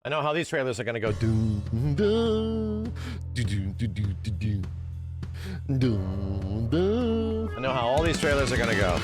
I know how these trailers are gonna go. Do do do do do do do do do. I know how all these trailers are gonna go.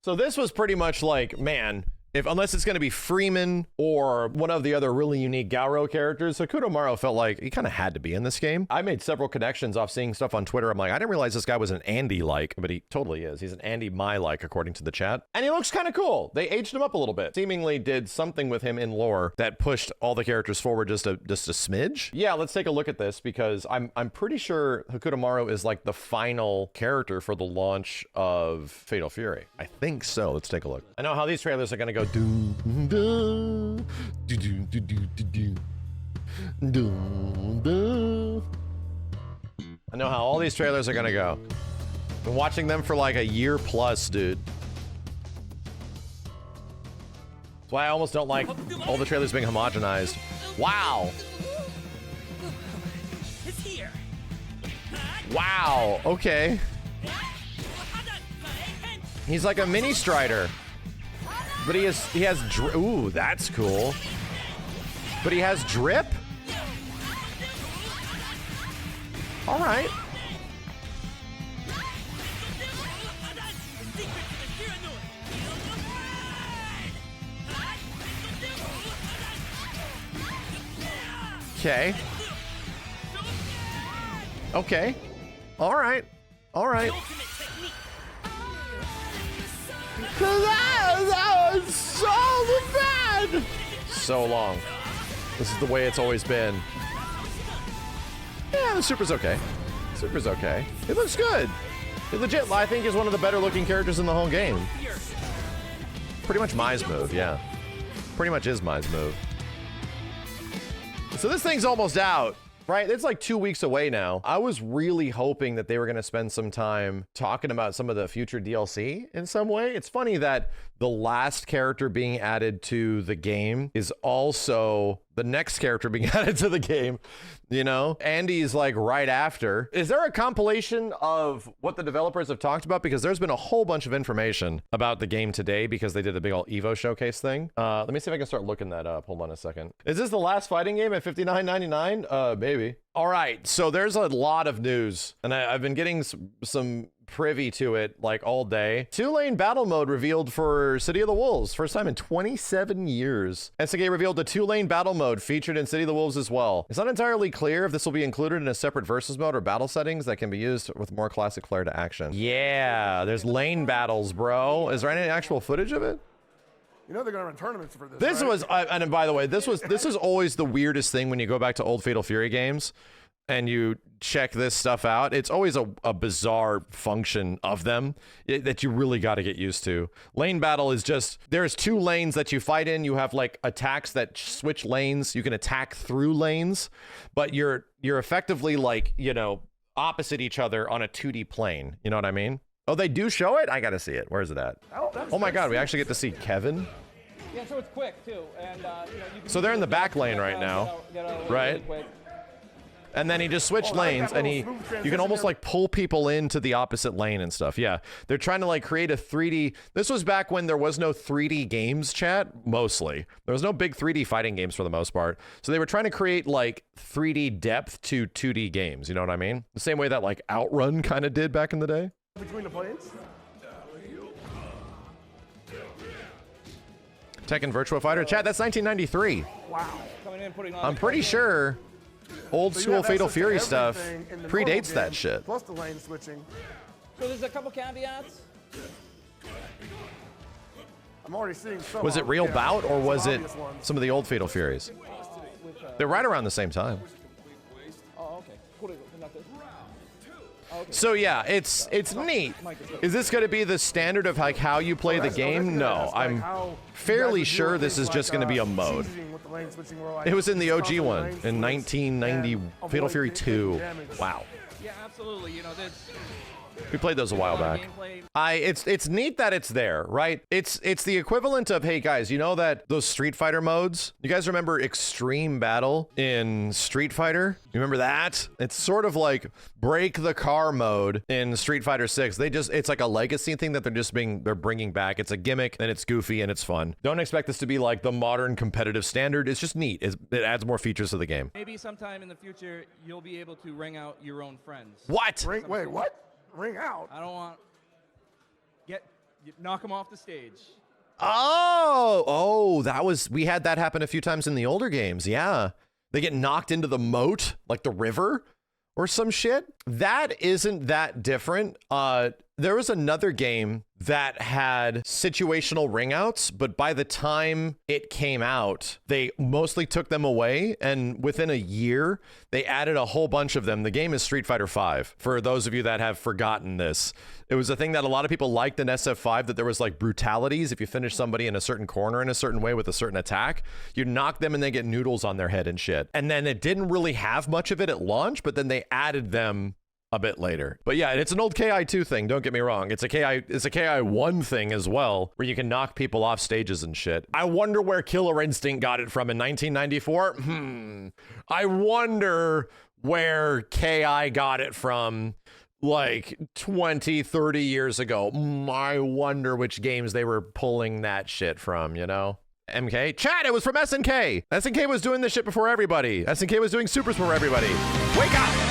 So this was pretty much like, man, unless it's going to be Freeman or one of the other really unique Gauro characters, Hokutomaru felt like he kind of had to be in this game. I made several connections off seeing stuff on Twitter. I'm like, I didn't realize this guy was an Andy-like, but he totally is. He's an Andy Mai-like, according to the chat. And he looks kind of cool. They aged him up a little bit. Seemingly did something with him in lore that pushed all the characters forward just a smidge. Yeah, let's take a look at this because I'm pretty sure Hokutomaru is like the final character for the launch of Fatal Fury. I think so. Let's take a look. I know how these trailers are going to go. Do do do do do do do do do. I know how all these trailers are gonna go. Been watching them for like a year plus, dude. That's why I almost don't like all the trailers being homogenized. Wow. Wow. Okay. He's like a mini Strider. But he has ooh, that's cool. But he has drip? All right. Okay. Okay. All right. All right. That was so bad! So long. This is the way it's always been. Yeah, the Super's okay. Super's okay. It looks good. It legit, I think, is one of the better looking characters in the whole game. Pretty much Mai's move, yeah. Pretty much is Mai's move. So this thing's almost out. Right? It's like 2 weeks away now. I was really hoping that they were going to spend some time talking about some of the future DLC in some way. It's funny that the last character being added to the game is also the next character being added to the game, you know? Andy's like right after. Is there a compilation of what the developers have talked about? Because there's been a whole bunch of information about the game today because they did the big old Evo showcase thing. Let me see if I can start looking that up. Hold on a second. Is this the last fighting game at $59.99? Maybe. All right, so there's a lot of news, and I've been getting some privy to it like all day. 2-lane battle mode revealed for City of the Wolves. First time in 27 years. SNK revealed a 2-lane battle mode featured in City of the Wolves as well. It's not entirely clear if this will be included in a separate versus mode or battle settings that can be used with more classic flair to action. Yeah, there's lane battles, bro. Is there any actual footage of it? You know they're gonna run tournaments for this. This right? was, and by the way, this is always the weirdest thing when you go back to old Fatal Fury games and you check this stuff out. It's always a bizarre function of them that you really got to get used to. Lane battle is just, there's 2 lanes that you fight in. You have like attacks that switch lanes. You can attack through lanes, but you're effectively like, you know, opposite each other on a 2D plane. You know what I mean? Oh, they do show it? I gotta see it. Where is it at? Oh my god, we actually get to see Kevin? Yeah, so it's quick too. And, you know, you can so they're in the back lane right now, right? Really and then he just switched lanes, and you can almost like pull people into the opposite lane and stuff. Yeah, they're trying to like create a 3D. This was back when there was no 3D games, chat, mostly. There was no big 3D fighting games for the most part. So they were trying to create like 3D depth to 2D games, you know what I mean? The same way that like Outrun kind of did back in the day. Between the planes? Tekken Virtua Fighter. Chat, that's 1993. Wow. coming in, putting on I'm pretty sure old school Fatal Fury stuff predates that shit. Plus the lane switching. So there's a couple caveats. I'm already seeing some. Was it Real Bout or was it some of the old Fatal Furies? They're right around the same time. Oh, okay. So yeah, it's neat. Is this going to be the standard of like how you play the game? No, I'm fairly sure this is just going to be a mode. It was in the OG one in 1990, Fatal Fury 2. Wow. Yeah, absolutely. You know, We played those a while back. Gameplay. It's neat that it's there, right? It's the equivalent of, hey guys, you know that those Street Fighter modes? You guys remember Extreme Battle in Street Fighter? You remember that? It's sort of like Break the Car mode in Street Fighter 6. It's like a legacy thing that they're bringing back. It's a gimmick and it's goofy and it's fun. Don't expect this to be like the modern competitive standard. It's just neat. It adds more features to the game. Maybe sometime in the future you'll be able to ring out your own friends. What? Wait, what? Ring out? I don't want knock them off the stage. Oh, we had that happen a few times in the older games. Yeah. They get knocked into the moat, like the river or some shit. That isn't that different. There was another game that had situational ring outs, but by the time it came out, they mostly took them away. And within a year, they added a whole bunch of them. The game is Street Fighter V. For those of you that have forgotten this, it was a thing that a lot of people liked in SF5, that there was like brutalities. If you finish somebody in a certain corner in a certain way with a certain attack, you knock them and they get noodles on their head and shit. And then it didn't really have much of it at launch, but then they added them a bit later. But yeah, it's an old KI2 thing, don't get me wrong. It's a KI1 thing as well, where you can knock people off stages and shit. I wonder where Killer Instinct got it from in 1994. I wonder where KI got it from like 20, 30 years ago. I wonder which games they were pulling that shit from, you know? MK? Chat, it was from SNK! SNK was doing this shit before everybody. SNK was doing supers for everybody. Wake up!